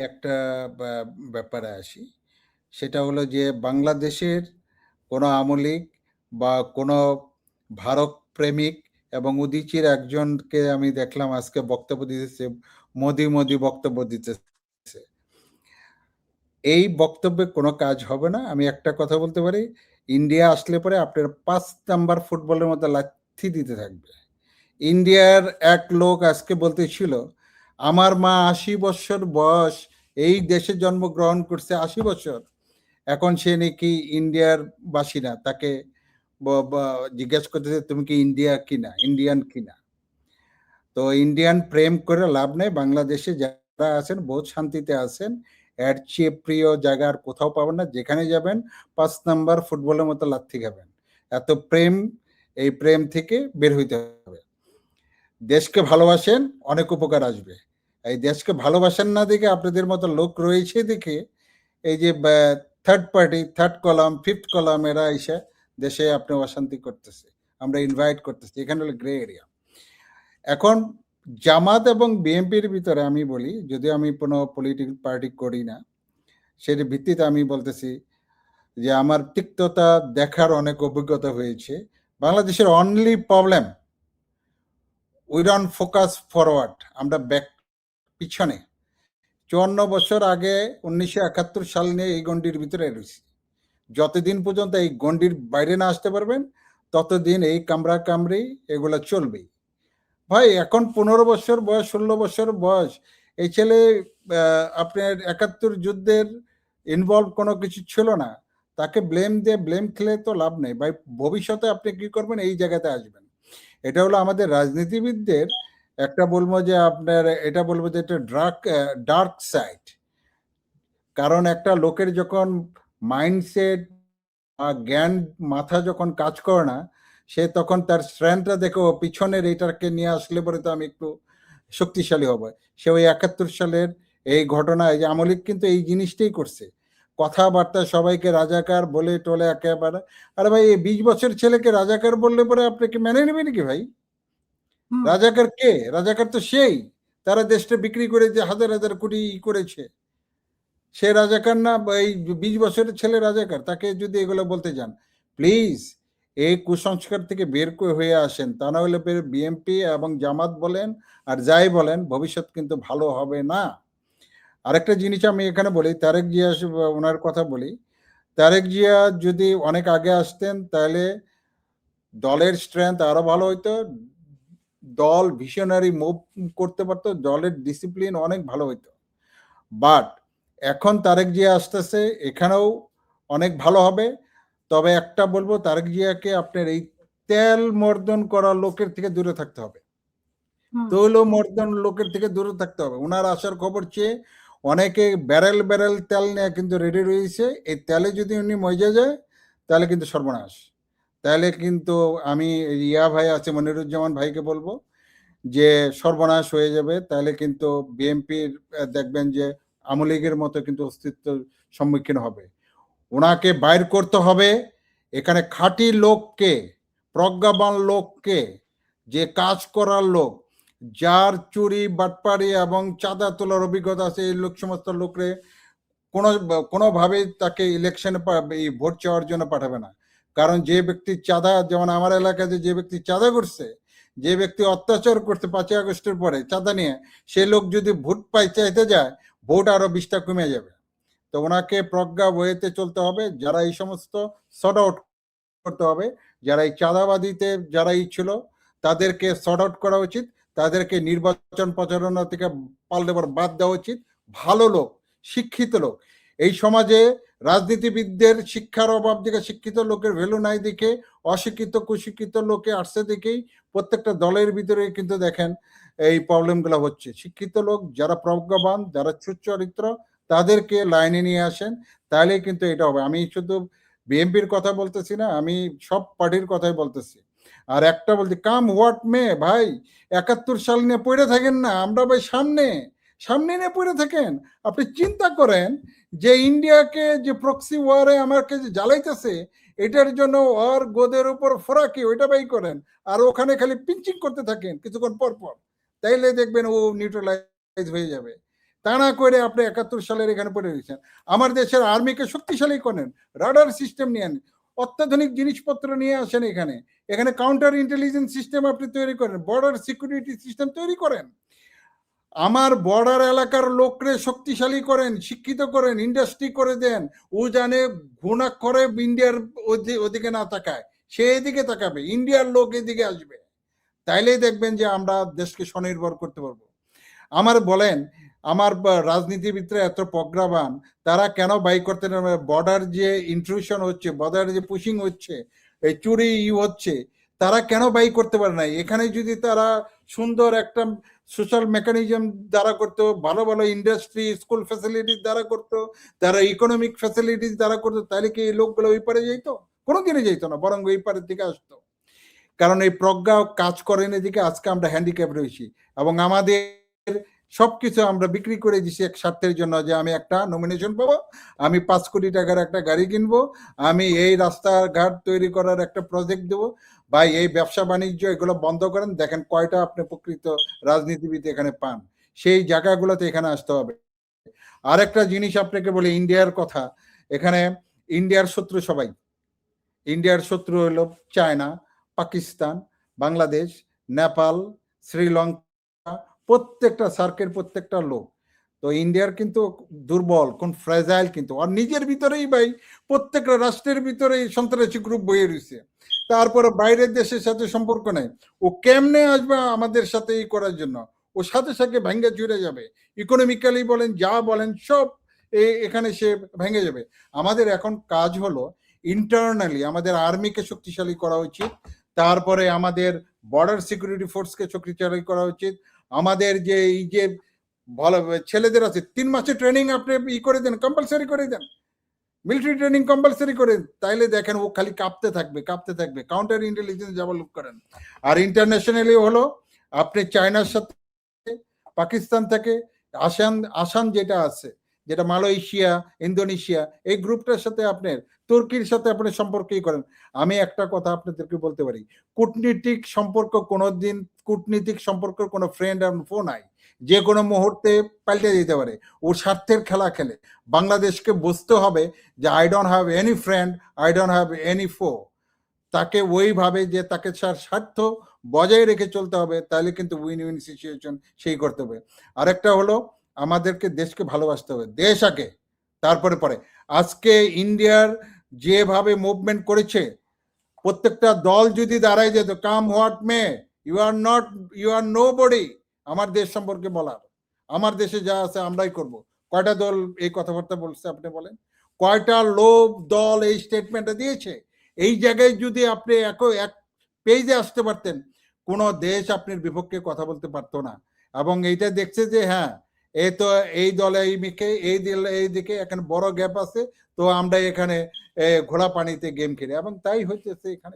একটা ব্যাপারে আসি। সেটা হলো যে বাংলাদেশের কোনো আমলিক বা কোনো ভারত প্রেমিক এবং উদীচীর একজনকে আমি দেখলাম আজকে বক্তব্য দিতেছে, মোদি বক্তব্য দিতেছে। এই বক্তব্যে কোনো কাজ হবে না। আমি একটা কথা বলতে পারি, ইন্ডিয়া আসলে পরে আপনার 5 নাম্বার ফুটবলের মতো লাথি দিতে থাকবে। ইন্ডিয়ার এক লোক আজকে বলতেছিল, আমার মা 80 বছর বয়স, এই দেশে জন্মগ্রহণ করছে 80 বছর, এখন সে নাকি ইন্ডিয়ার বাসী না। তাকে জিজ্ঞেস করতেছে তুমি কি ইন্ডিয়ান কিনা। তো ইন্ডিয়ান প্রেম করে লাভ নেই। বাংলাদেশে যারা আছেন বহুত শান্তিতে আছেন। এর চেয়ে প্রিয় জায়গা আর কোথাও পাবেন না। যেখানে যাবেন 5 নাম্বার ফুটবলের মতো লাথি খাবেন। এত প্রেম, এই প্রেম থেকে বের হইতে হবে। দেশকে ভালোবাসেন, অনেক উপকার আসবে। এই দেশকে ভালোবাসেন না দেখে, আপনাদের মতো লোক রয়েছে দেখে, এই যে third party, third column, fifth column এরা এসে দেশে আপনি অশান্তি করতেছে, আমরা ইনভাইট করতেছি। এখানে হলো গ্রে এরিয়া। এখন জামাত এবং বিএনপির ভিতরে আমি বলি, যদিও আমি কোনো পলিটিক্যাল পার্টি করি না, সের ভিত্তিতে আমি বলতেছি যে আমার তিক্ততা দেখার অনেক অভিজ্ঞতা হয়েছে। বাংলাদেশের only problem, we don't focus forward, আমরা ব্যাক, পিছনে। 54 বছর আগে 1971 সাল নিয়ে এই গণ্ডির ভিতরে রয়েছি। যতদিন পর্যন্ত এই গণ্ডির বাইরে না আসতে পারবেন, ততদিন এই কামড়া কামড়ি এগুলো চলবেই। ভাই এখন 15 বছর বয়স, 16 বছর বয়স, এই ছেলে আপনার 71 যুদ্ধের ইনভলভ কোনো কিছু ছিল না, তাকে ব্লেম খেলে তো লাভ নেই ভাই। ভবিষ্যতে আপনি কি করবেন, এই জায়গাতে আসবেন। এটা হলো আমাদের রাজনীতিবিদদের একটা বলবো যে আপনার, এটা বলবো যে এটা ডার্ক সাইড। কারণ একটা লোকের যখন মাইন্ডসেট, জ্ঞান, মাথা যখন কাজ করে না, সে তখন তার স্ট্রেংথটা দেখো পিছনের এইটাকে নিয়ে আসলে পরে তো আমি একটু শক্তিশালী হব। সে ওই 71 সালের এই ঘটনা, এই যে আমলিক কিন্তু এই জিনিসটাই করছে, কথাবার্তা সবাইকে রাজাকার বলে টলে একেবারে। আরে ভাই, এই 20 বছর ছেলেকে রাজাকার বললে পরে আপনি কি মেনে নেবেন নাকি ভাই? রাজাকার কে? রাজাকার তো সেই, তারা দেশটা বিক্রি করে যে হাজার হাজার কোটি করেছে, সে রাজাকার না? এই 20 বছরের ছেলে রাজাকার? তাকে যদি এগুলো বলতে যান, প্লিজ এই কুসংস্কার থেকে বের হয়ে আসেন। তা না হলে বিএনপি এবং জামাত বলেন আর যাই বলেন, ভবিষ্যৎ কিন্তু ভালো হবে না। আরেকটা জিনিস আমি এখানে বলি, তারেক জিয়া, ওনার কথা বলি। তারেক জিয়া যদি অনেক আগে আসতেন তাহলে দলের স্ট্রেংথ আরো ভালো হইতো, দল ভিশনারি মুভ করতে পারতো, দলের ডিসিপ্লিন অনেক ভালো হইতো। বাট এখন তারেক জিয়া আসতেছে, এখানেও অনেক ভালো হবে। তবে একটা বলবো, তারেক জিয়াকে আপনার এই তেল মর্দন করা লোকের থেকে দূরে থাকতে হবে, তৈল মর্দন লোকের থেকে দূরে থাকতে হবে। ওনার আসার খবর চেয়ে অনেকে ব্যারেল ব্যারেল তেল নিয়ে কিন্তু রেডি রয়েছে। এই তেলে যদি উনি মজে যায় তাহলে কিন্তু সর্বনাশ। তাহলে কিন্তু আমি ইয়া ভাই আছে মনিরুজ্জামান ভাইকে বলবো যে সর্বনাশ হয়ে যাবে। তাহলে কিন্তু বিএনপির দেখবেন যে আওয়ামী লীগের মতো কিন্তু অস্তিত্বের সম্মুখীন হবে। ওনাকে বাইর করতে হবে। এখানে খাঁটি লোককে, প্রজ্ঞাবান লোককে, যে কাজ করার লোক, যার চুরি বাটপারি এবং চাঁদা তোলার অভিজ্ঞতা আছে, এই লোক সমস্ত লোকরে কোনোভাবেই তাকে ইলেকশনে ভোট চাওয়ার জন্য পাঠাবে না। কারণ যে ব্যক্তি চাঁদা, যেমন আমার এলাকাতে যে ব্যক্তি চাঁদা করছে, যে ব্যক্তি অত্যাচার করছে 5ই আগস্টের পরে চাঁদা নিয়ে, সে লোক যদি ভোট চাইতে যায়, ভোট আরো 20টা কমে যাবে। তো ওনাকে প্রজ্ঞা বইতে চলতে হবে। যারা এই সমস্ত শর্ট আউট করতে হবে, যারা এই চাঁদাবাদিতে যারা ছিল তাদেরকে শর্ট আউট করা উচিত, তাদেরকে নির্বাচন প্রচারণা থেকে পাল্টে বাদ দেওয়া উচিত। ভালো লোক, শিক্ষিত লোক, এই সমাজে রাজনীতিবিদদের শিক্ষার অভাব দেখে, শিক্ষিত লোকের ভ্যালু নাই দেখে, অশিক্ষিত কুশিক্ষিত লোকে আসছে দেখেই প্রত্যেকটা দলের ভিতরে কিন্তু দেখেন এই প্রবলেমগুলো হচ্ছে। শিক্ষিত লোক, যারা প্রজ্ঞাবান, যারা সুচরিত্র, তাদেরকে লাইনে নিয়ে আসেন, তাহলে কিন্তু এটা হবে। আমি শুধু বিএনপির কথা বলতেছি না, আমি সব পার্টির কথাই বলতেছি। আর একটা বলছি, কাম হোয়াট মে ভাই, 71 সাল নিয়ে পড়ে থাকেন না। আমরা ভাই সামনে সামনে নিয়ে পড়ে থাকেন। আপনি চিন্তা করেন যে ইন্ডিয়াকে যে প্রক্সি ওয়ারে আমাকে যে জ্বালাইতেছে, এটার জন্য ওর গোদের উপর ফোরাকি ওইটা বাই করেন, আর ওখানে খালি পিঞ্চিং করতে থাকেন কিছুক্ষণ পর পর, তাইলে দেখবেন ও নিউট্রালাইজ হয়ে যাবে। তা না করে আপনি 71 সালের এখানে পড়ে রয়েছেন। আমার দেশের আর্মিকে শক্তিশালী করেন, রাডার সিস্টেম নিয়ে আনেন, অত্যাধুনিক জিনিসপত্র নিয়ে আসেন এখানে। এখানে কাউন্টার ইন্টেলিজেন্স সিস্টেম আপনি তৈরি করেন, বর্ডার সিকিউরিটি সিস্টেম তৈরি করেন। আমার বর্ডার এলাকার লোকরে শক্তিশালী করেন, শিক্ষিত করেন, ইন্ডাস্ট্রি করে দেন। ও জানে ঘুণা করে ইন্ডিয়ার ওদিকে না তাকায়, সে এদিকে তাকাবে, ইন্ডিয়ার লোক এদিকে আসবে। তাইলেই দেখবেন যে আমরা দেশকে স্বনির্ভর করতে পারবো। আমার বলেন, আমার রাজনীতিবিদরা এত প্রজ্ঞাবান, তারা কেন বাই করতে না? বর্ডার যে ইন্ট্রুশন হচ্ছে, বর্ডার যে পুশিং হচ্ছে, এই চুরি হচ্ছে, তারা কেন বাই করতে পারে না? এখানে যদি তারা সুন্দর একটা সোশ্যাল মেকানিজম দ্বারা করতো, ভালো ভালো ইন্ডাস্ট্রি, স্কুল ফ্যাসিলিটিস দ্বারা করতো, তারা ইকোনমিক ফ্যাসিলিটিস দ্বারা করতো, তাহলে কি এই লোকগুলো ওই পারে যেত? কোনোদিনই যেত না, বরং ওই পারের দিকে আসতো। কারণ এই প্রজ্ঞা কাজ করেন এদিকে, আজকে আমরা হ্যান্ডিক্যাপ রয়েছি এবং আমাদের সবকিছু আমরা বিক্রি করে দিছি এক স্বার্থের জন্য, যে আমি একটা নমিনেশন পাবো, আমি 5 কোটি টাকার একটা গাড়ি কিনবো, আমি এই রাস্তাঘাট তৈরি করার একটা প্রজেক্ট দেবো। ভাই, এই ব্যবসা বাণিজ্য এগুলো বন্ধ করেন, দেখেন কয়টা আপনি প্রকৃত রাজনীতিবিদ এখানে পান। সেই জায়গাগুলোতে এখানে আসতে হবে। আরেকটা জিনিস আপনাকে বলি, ইন্ডিয়ার কথা। এখানে ইন্ডিয়ার শত্রু সবাই। ইন্ডিয়ার শত্রু হলো চায়না, পাকিস্তান, বাংলাদেশ, নেপাল, শ্রীলঙ্কা, প্রত্যেকটা সার্কের প্রত্যেকটা লোক। তো ইন্ডিয়ার কিন্তু দুর্বল, কোন ফ্রেজাইল, কিন্তু আর নিজের ভিতরেই ভাই প্রত্যেকটা রাষ্ট্রের ভিতরেই সন্ত্রাসী গ্রুপ বয়ে রয়েছে। তারপরে বাইরের দেশের সাথে সম্পর্ক নেই। ও কেমনে আসবে আমাদের সাথে এই করার জন্য? ও সাথে সাথে ভেঙে চুরে যাবে। ইকোনমিক্যালি বলেন, যা বলেন সব এখানে সে ভেঙে যাবে। আমাদের এখন কাজ হলো ইন্টারনালি আমাদের আর্মিকে শক্তিশালী করা উচিত, তারপরে আমাদের বর্ডার সিকিউরিটি ফোর্সকে শক্তিশালী করা উচিত। আমাদের যে এই যে ভালো ছেলেদের আছে, 3 মাসের ট্রেনিং আপনি করে দেন, কম্পালসারি করে দেন, মিলিটারি ট্রেনিং কম্পালসারি করেন, তাইলে দেখেন ও খালি কাঁপতে থাকবে, কাঁপতে থাকবে। কাউন্টার ইন্টেলিজেন্স ডেভেলপ করেন। আর ইন্টারন্যাশনালি হলো আপনি চায়নার সাথে, পাকিস্তান থেকে, আসান আসান যেটা আছে, যেটা মালয়েশিয়া, ইন্দোনেশিয়া, এই গ্রুপটার সাথে আপনার, তুর্কির সাথে আপনি সম্পর্কই করেন। আমি একটা কথা আপনাদেরকে বলতে পারি, কূটনীতিক সম্পর্ক কোনোদিন, কূটনীতিক সম্পর্ক কোনো ফ্রেন্ড আর ফো নাই, যে কোনো মুহূর্তে পাল্টে দিতে পারে। ও স্বার্থের খেলা খেলে। বাংলাদেশকে বুঝতে হবে যে I don't have any friend, I don't have any ফো। তাকে ওইভাবে যে তাকে স্বার্থ বজায় রেখে চলতে হবে, তাহলে কিন্তু উইন উইন সিচুয়েশন সেই করতে হবে। আরেকটা হলো আমাদেরকে দেশকে ভালোবাসতে হবে, দেশ আগে, তারপরে পরে। আজকে ইন্ডিয়ার যেভাবে মুভমেন্ট করেছে, প্রত্যেকটা দল যদি দাঁড়ায় যেত, come what may, you are nobody আমার দেশ সম্পর্কে বলার। আমার দেশে যা আছে আমরাই করব। কয়টা দল এই কথাবার্তা বলছে আপনি বলেন? কয়টা লোক দল এই স্টেটমেন্টটা দিয়েছে? এই জায়গায় যদি আপনি এক পেজে আসতে পারতেন, কোন দেশ আপনার বিপক্ষে কথা বলতে পারতো না। এবং এইটা দেখছে যে হ্যাঁ, এই তো এই দলে এই মিকে, এই দলে এই দিকে এখানে বড় গ্যাপ আছে, তো আমরা এখানে ঘোড়া পানিতে গেম খেলি, এবং তাই হইতেছে এখানে।